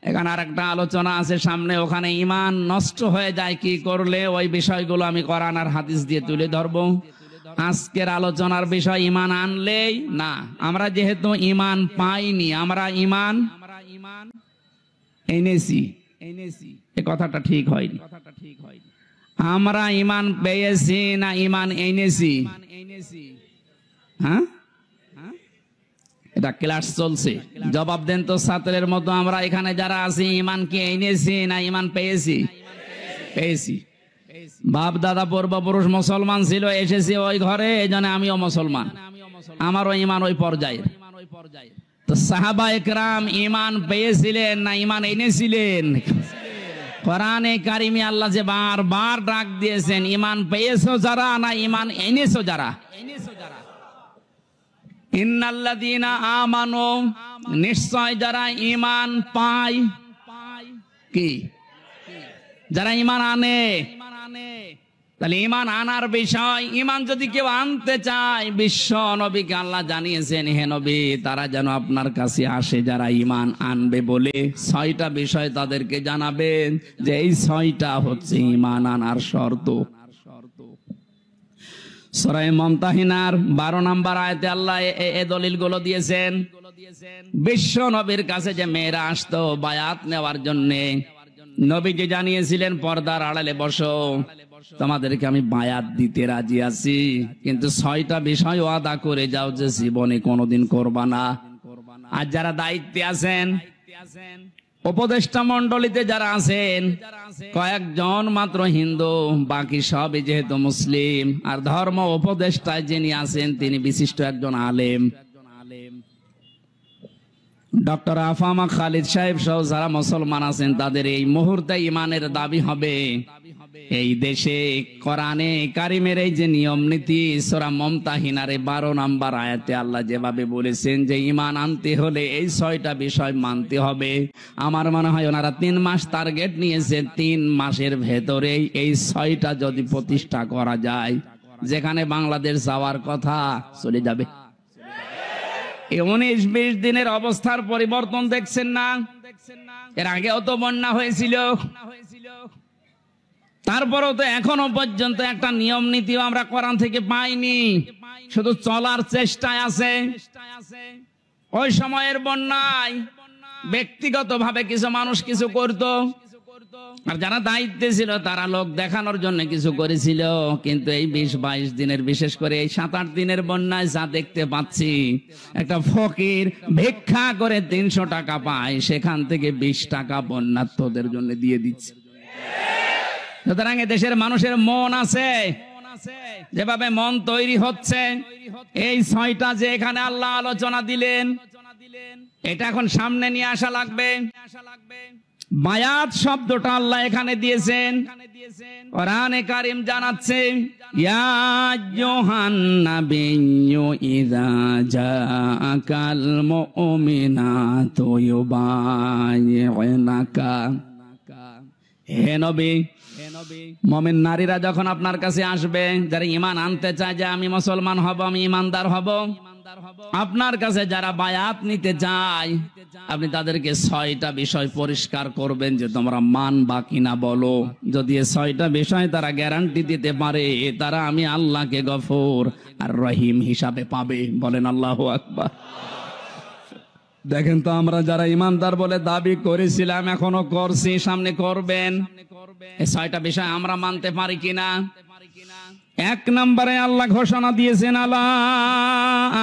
এখানে আর একটা আলোচনা আছে সামনে, ওখানে ঈমান নষ্ট হয়ে যায় কি করলে, ওই বিষয়গুলো আমি কোরআন আর হাদিস দিয়ে তুলে ধরবো। আজকের আলোচনার বিষয় ঈমান আনলেই না, আমরা যেহেতু ঈমান পাইনি, আমরা ঈমান এনেছি, এই কথাটা ঠিক হয়নি। আমরা ঈমান পেয়েছি না ঈমান এনেছি? হ্যাঁ, এটা ক্লাস চলছে, জবাব দেন তো ছাত্রের মতো। আমরা এখানে যারা আছি ঈমান কি এনেছি না ঈমান পেয়েছি? পেয়েছি। বাপ দাদা পূর্বপুরুষ মুসলমান ছিল, এসেছি ওই ঘরে, এই জন্য আমিও মুসলমান, আমারও ঈমান ওই পর্যায়ে। তো সাহাবায়ে কেরাম ঈমান পেয়েছিলেন না ঈমান এনেছিলেন? কোরআনে কারিমে আল্লাহ যে বারবার ডাক দিয়েছেন, ঈমান পেয়েছো যারা না ঈমান এনেছো যারা? ইন্নাল্লাযীনা আমানু, নিশ্চয় যারা ঈমান পায়। কি? যারা ঈমান আনে। তাহলে ঈমান আনার বিষয়, ঈমান যদি কেউ আনতে চায়, বিশ্ব নবীকে আল্লাহ জানিয়েছেন, হে নবী তারা যেন আপনার কাছে আসে যারা ঈমান আনবে বলে 6টা বিষয় তাদেরকে জানাবেন, যে এই 6টা হচ্ছে ঈমান আনার শর্ত। সূরা মুমতাহিনার 12 নম্বর আয়াতে আল্লাহ এই দলিলগুলো দিয়েছেন। বিশ্ব নবীর কাছে যে মেয়েরা আসতো বায়াত নেওয়ার জন্য, নবীজি জানিয়েছিলেন পর্দার আড়ালে বসো, তোমাদেরকে আমি বায়াত দিতে রাজি আছি, কিন্তু 6টা বিষয় ওয়াদা করে যাও যে জীবনে কোনোদিন করবা না। আর যারা দায়িত্বে আছেন, উপদেষ্টা মণ্ডলীতে যারা আছেন, কয়েকজন মাত্র হিন্দু, বাকি সবই যেহেতু মুসলিম। আর ধর্ম উপদেষ্টায় যিনি আছেন তিনি বিশিষ্ট একজন আলেম, ডক্টর আফামা খালিদ সাহেব সহ যারা মুসলমান আছেন, তাদের এই মুহূর্তে ঈমানের দাবি হবে এই দেশে কোরআনে কারিমের এই যে নিয়ম নীতি, সূরা মুমতাহিনার 12 নম্বর আয়াতে আল্লাহ যেভাবে বলেছেন যে ঈমান আনতে হলে এই 6টা বিষয় মানতে হবে। আমার মনে হয় ওনারা 3 মাস টার্গেট নিয়েছেন, 3 মাসের ভেতরে এই 6টা যদি প্রতিষ্ঠা করা যায়, যেখানে বাংলাদেশ যাওয়ার কথা চলে যাবে। এই 19-20 দিনের অবস্থার পরিবর্তন দেখছেন না? এর আগেও তো বন্যা হয়েছিল, তারপরেও তো এখনো পর্যন্ত একটা নিয়ম নীতিও আমরা কোরআন থেকে পাইনি, শুধু চলার চেষ্টায় আছে। ওই সময়ের বন্যায় ব্যক্তিগতভাবে কিছু মানুষ কিছু করত, আর যারা দায়িত্বে ছিল তারা লোক দেখানোর জন্য কিছু করেছিল। কিন্তু এই 20-22 দিনের, বিশেষ করে এই 7-8 দিনের বন্যায় যা দেখতে পাচ্ছি, একটা ফকির ভিক্ষা করে 300 টাকা পায়, সেখান থেকে 20 টাকা বন্যার্থদের জন্য দিয়ে দিচ্ছে। সুতরাং দেশের মানুষের মন আছে, যেভাবে মন তৈরি হচ্ছে, এই 6টা যে এখানে আল্লাহ আলোচনা দিলেন, এটা এখন সামনে নিয়ে আসা লাগবে। বায়াত শব্দটা আল্লাহ এখানে দিয়েছেন, কোরআনে কারীম জানাচ্ছে, ইয়া আইয়ুহান নাবিয়্যু ইযা জাআকাল মুমিনাতু ইউবাইয়ুনাকা। হে নবী, মুমিন নারীরা যখন আপনার কাছে আসবে, যারা ঈমান আনতে চায় যে আমি মুসলমান হব, আমি ঈমানদার হব, আপনার কাছে যারা বায়াত নিতে চায়, আপনি তাদেরকে 6টা বিষয় পরিষ্কার করবেন যে তোমরা মানবা কিনা বলো। যদি এই 6টা বিষয় তারা গ্যারান্টি দিতে পারে, তারা আমি আল্লাহকে গফুর আর রহিম হিসাবে পাবে। বলেন আল্লাহু আকবার। দেখেন তো, আমরা যারা ঈমানদার বলে দাবি করেছিলাম, এখনো করছি, সামনে করবেন, এই 6টা বিষয় আমরা মানতে পারি কিনা। 1 নম্বরে আল্লাহ ঘোষণা দিয়েছেন,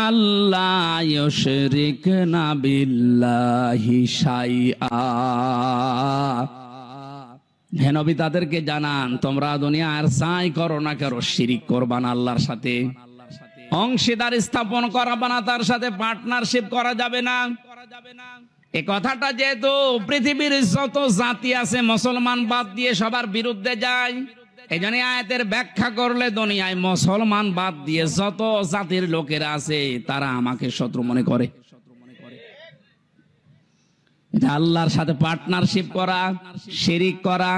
আল্লাহ ইউশরিকনা বিল্লাহি শাইআ। হে নবী তাদেরকে জানান, তোমরা দুনিয়া আর যাই করো না কেন, শিরিক করবা না আল্লাহর সাথে, অংশীদার স্থাপন করাবা না, তার সাথে পার্টনারশিপ করা যাবে না। এই কথাটা যেহেতু পৃথিবীর যত জাতি আছে মুসলমান বাদ দিয়ে সবার বিরুদ্ধে যায়, এই জন্য আয়াতের ব্যাখ্যা করলে দুনিয়ায় মুসলমান বাদ দিয়ে যত জাতির লোকেরা আছে তারা আমাকে শত্রু মনে করে। এটা আল্লাহর সাথে পার্টনারশিপ করা, শিরিক করা,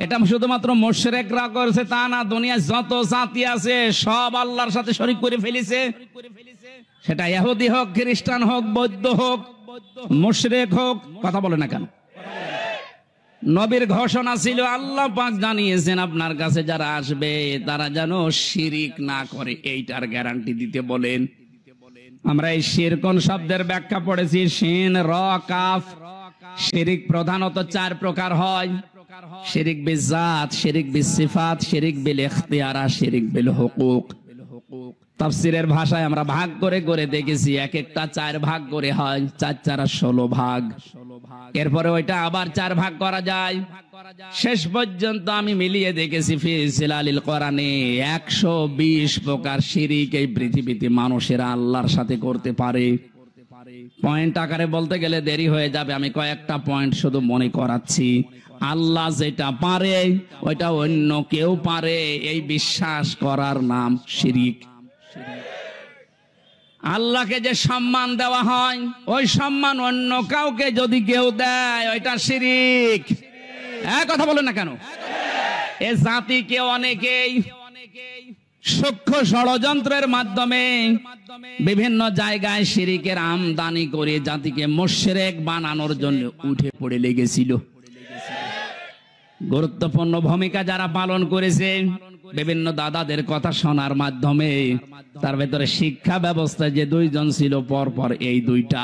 এটা শুধুমাত্র মুশরিকরা করেছে তা না, দুনিয়ায় যত জাতি আছে সব আল্লাহর সাথে শরীক করে ফেলেছে। সেটা ইহুদি হোক, খ্রিস্টান হোক, বৌদ্ধ হোক, মুশরিক হোক, কথা বলে না কেন? নবীর ঘোষণা ছিল, আল্লাহ পাক জানিয়েছেন আপনার কাছে যারা আসবে তারা যেন শিরিক না করে, এইটার গ্যারান্টি দিতে বলেন। আমরা এই শিরকুন শব্দের ব্যাখ্যা পড়েছি, শিন র কাফ। শিরিক প্রধানত 4 প্রকার হয়: শিরিক বিজাত, শিরিক বিসিফাত, শিরিক বিল ইখতিয়ারা, শিরিক বিল হুকুক। তাফসীরের ভাষায় আমরা ভাগ করে করে দেখেছি, এক একটা 4 ভাগ করে হয়, 4 4 16 ভাগ। এরপরে ওইটা আবার 4 ভাগ করা যায়। শেষ পর্যন্ত আমি মিলিয়ে দেখেছি ফি জিলালিল কোরআনে 120 প্রকার শিরিক এই পৃথিবীতে মানুষেরা আল্লাহর সাথে করতে পারে। পয়েন্ট আকারে বলতে গেলে দেরি হয়ে যাবে, আমি কয়েকটা পয়েন্ট শুধু মনে করাচ্ছি। আল্লাহ যেটা পারে ওইটা অন্য কেউ পারে, এই বিশ্বাস করার নাম শিরিক। আল্লাহকে যে সম্মান দেওয়া হয় ওই সম্মান অন্য কাউকে যদি কেউ দেয় ওইটা শিরিক। কথা বলেন না কেন? এ জাতিকে অনেকেই সূক্ষ্ম ষড়যন্ত্রের মাধ্যমে বিভিন্ন জায়গায় শিরিকের আমদানি করে জাতিকে মুশরিক বানানোর জন্য উঠে পড়ে লেগেছিল। গুরুত্বপূর্ণ ভূমিকা যারা পালন করেছে বিভিন্ন দাদাদের কথা শোনার মাধ্যমে, তার ভেতরে শিক্ষা ব্যবস্থায় যে দুইজন ছিল পরপর, এই দুইটা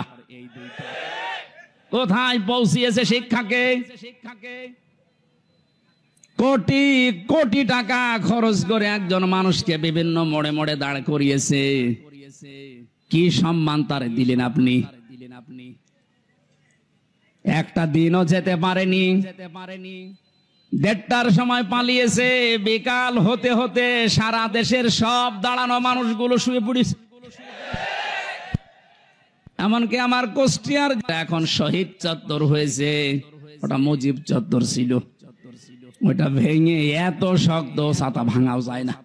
কোথায় পৌঁছিয়েছে শিক্ষাকে? কোটি কোটি টাকা খরচ করে একজন মানুষকে বিভিন্ন মোড়ে মোড়ে দাঁড় করিয়েছে। কি সম্মান তারে দিলেন আপনি? একটা দিনও যেতে পারেনি। 1:30টার সময় পালিয়েছে, বিকাল হতে হতে সারা দেশের সব দাঁড়ানো মানুষগুলো শুয়ে পড়েছে। এমনকি আমার কুষ্টিয়ার এখন শহীদ চত্বর হয়েছে, ওটা মুজিব চত্বর ছিল। ওটা ভেঙে এত শক্ত ছাতা ভাঙাও যায় না।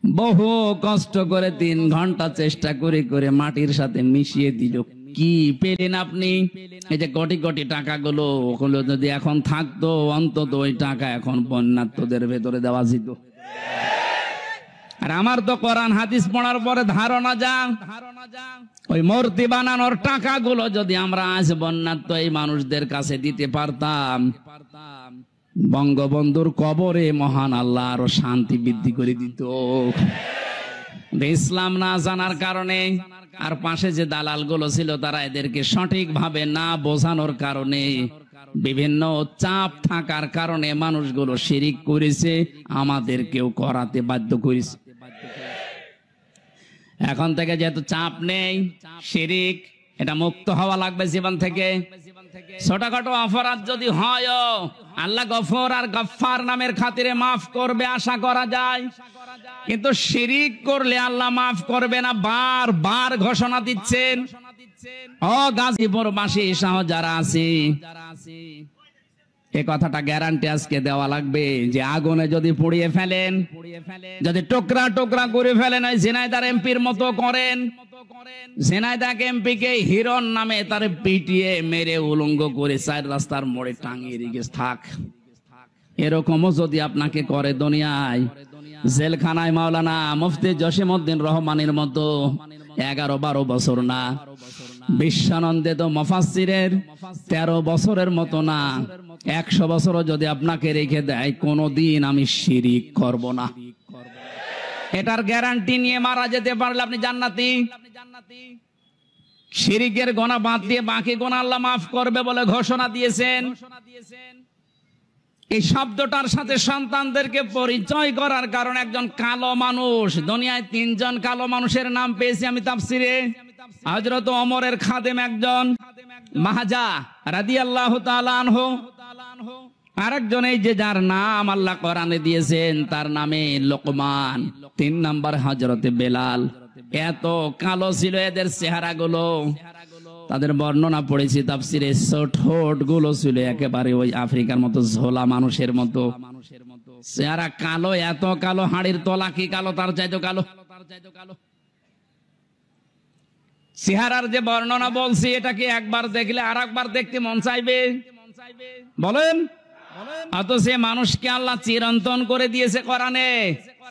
বহু কষ্ট করে 3 ঘন্টা চেষ্টা করে করে মাটির সাথে মিশিয়ে দিল। কি পেলেন আপনি? এই যে কোটি কোটি টাকাগুলো, ওগুলো যদি এখন থাকতো অন্তত ওই টাকা এখন বন্যার্থদের ভেতরে দেওয়া যেত। আর আমার তো কোরআন হাদিস পড়ার পরে ধারণা ওই মূর্তি বানানোর টাকাগুলো যদি আমরা আজ বন্যার্থ এই মানুষদের কাছে দিতে পারতাম, বঙ্গবন্ধুর কবরে মহান আল্লাহ আরো শান্তি বৃদ্ধি করে দিত। ইসলাম না জানার কারণে আর পাশে যে দালাল গুলো ছিল তারা এদেরকে সঠিকভাবে না বোঝানোর কারণে, বিভিন্ন চাপ থাকার কারণে মানুষগুলো শিরিক করেছে, আমাদেরকেও করাতে বাধ্য করেছে। এখন থেকে যেহেতু চাপ নেই, শিরিক এটা মুক্ত হওয়া লাগবে জীবন থেকে। ছোটখাটো অপরাধ যদি হয় আল্লাহ গফর আর গফফার নামের খাতিরে মাফ করবে আশা করা যায়, কিন্তু শিরিক করলে আল্লাহ মাফ করবে না, বারবার ঘোষণা দিচ্ছেন। ও গাজীপুরবাসী সহ যারা আছে, এই কথাটা গ্যারান্টি আজকে দেওয়া লাগবে যে আগুনে যদি পুড়িয়ে ফেলেন, যদি টুকরা টুকরা করে ফেলেন, ওই ঝিনাইদহ এমপির মতো করেন, ঝিনাইদহ এমপিকে হিরণ নামে তার পিটিয়ে মেরে উলঙ্গ করে 4 রাস্তার মোড়ে টাঙিয়ে রেখে থাক, এরকমও যদি আপনাকে করে দুনিয়ায়, জেলখানায় মাওলানা মুফতি জসিমউদ্দিন রহমানের মতো 11-12 বছর না, বিশ্বানন্দে তো মুফাসসিরের 13 বছরের মতো না, 100 বছরও যদি আপনাকে রেখে দেয়, কোনদিন আমি শিরিক করব না, এটার গ্যারান্টি নিয়ে মারা যেতে পারলে আপনি জান্নাতি। শিরিকের গুনাহ বাদ দিয়ে বাকি গুনাহ আল্লাহ মাফ করবে বলে ঘোষণা দিয়েছেন। এই শব্দটার সাথে সন্তানদেরকে পরিচয় করার কারণে একজন কালো মানুষ, দুনিয়ায় 3 জন কালো মানুষের নাম পেয়েছি আমি তাফসিরে। হযরত ওমরের খাদেম একজন মাহাজা রাদিয়াল্লাহু তাআলা আনহু, আরেকজন এই যে যার নাম আল্লাহ কোরআনে দিয়েছেন তার নামে লোকমান, 3 নাম্বার হযরতে বেলাল। এত কালো ছিল এদের চেহারাগুলো, তাদের বর্ণনা পড়েছি তাফসিরে। ঠোঁট গুলো ছিল একেবারে ওই আফ্রিকার মতো ঝোলা মানুষের মতো চেহারা, কালো, এত কালো, হাড়ির তলা কি কালো, তার চাইতো কালো। চেহারার যে বর্ণনা বলছি, এটা কি একবার দেখলে আর একবার দেখতে মন চাইবে? বলেন। অত সে মানুষকে আল্লাহ চিরন্তন করে দিয়েছে কোরআনে,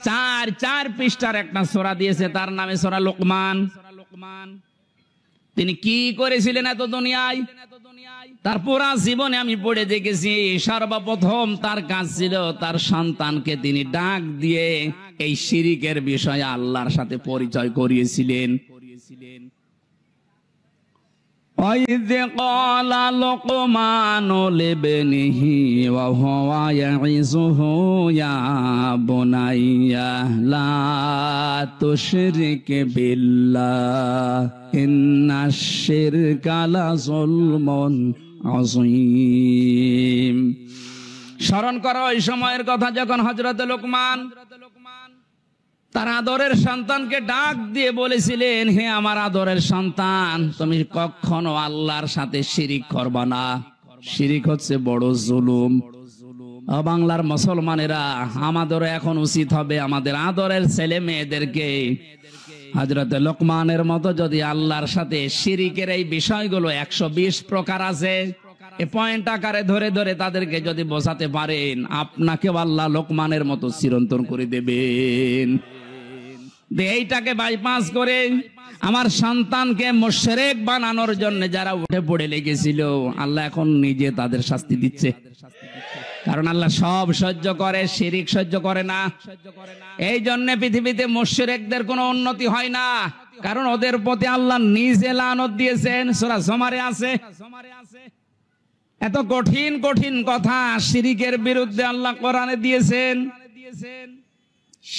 4 পৃষ্ঠার একটা সূরা দিয়েছে, তার নামে সূরা লোকমান। তিনি কি করেছিলেন এত দুনিয়ায়? তার পুরা জীবনে আমি পড়ে দেখেছি, সর্বপ্রথম তার কাজ ছিল তার সন্তানকে তিনি ডাক দিয়ে এই শিরিকের বিষয়ে আল্লাহর সাথে পরিচয় করিয়েছিলেন। وَإِذْ قَالَ لُقْمَانُ لِابْنِهِ وَهُوَ يَعِظُهُ يَا بُنَيَّ لَا تُشْرِكْ بِاللَّهِ إِنَّ الشِّرْكَ لَظُلْمٌ عَظِيمٌ। স্মরণ করো ওই সময়ের কথা যখন হযরত লোকমান তার আদরের সন্তানকে ডাক দিয়ে বলেছিলেন, হে আমার আদরের সন্তান, তুমি কখনো আল্লাহর সাথে শিরিক করবা না। শিরিক হচ্ছে বড় জুলুম। বাংলার মুসলমানেরা, আমাদেরও এখন উচিত হবে আমাদের আদরের ছেলে মেয়েদেরকে হযরত লোকমানের মতো যদি আল্লাহর সাথে শিরিকের এই বিষয়গুলো 120 প্রকার আছে, এই পয়েন্ট আকারে ধরে ধরে তাদেরকে যদি বোঝাতে পারেন, আপনাকেও আল্লাহ লোকমানের মতো চিরন্তন করে দেবেন। এইটাকে বাইপাস করে আমার সন্তানকে মুশরিক বানানোর জন্য যারা উঠে পড়ে লেগেছিল, আল্লাহ এখন নিজে তাদের শাস্তি দিচ্ছে। কারণ আল্লাহ সব সহ্য করে, শিরিক সহ্য করে না। এই জন্য পৃথিবীতে মুশরিকদের কোনো উন্নতি হয় না, কারণ ওদের প্রতি আল্লাহ নিজে লানত দিয়েছেন। সূরা জুমারে আছে। এত কঠিন কঠিন কথা শিরিকের বিরুদ্ধে আল্লাহ কোরআনে দিয়েছেন।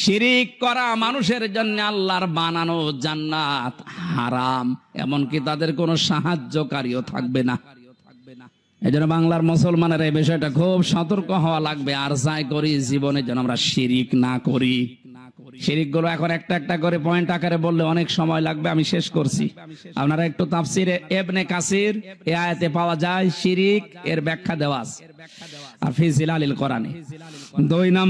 শিরিক করা মানুষের জন্য আল্লাহর বানানো জান্নাত হারাম, এমনকি তাদের কোনো সাহায্যকারীও থাকবে না। এই জন্য বাংলার মুসলমানের এই বিষয়টা খুব সতর্ক হওয়া লাগবে। আর যাই করি জীবনে যেন আমরা শিরিক না করি। শিরিক গুলো এখন একটা একটা করে পয়েন্ট আকারে বললে অনেক সময় লাগবে, আমি শেষ করছি। আপনারা একটু তাফসিরে ইবনে কাসির এই আয়াতে পাওয়া যায় শিরিক এর ব্যাখ্যা দেওয়া আছে, আর ফি জিলালিল কোরআনে 2 নম্বর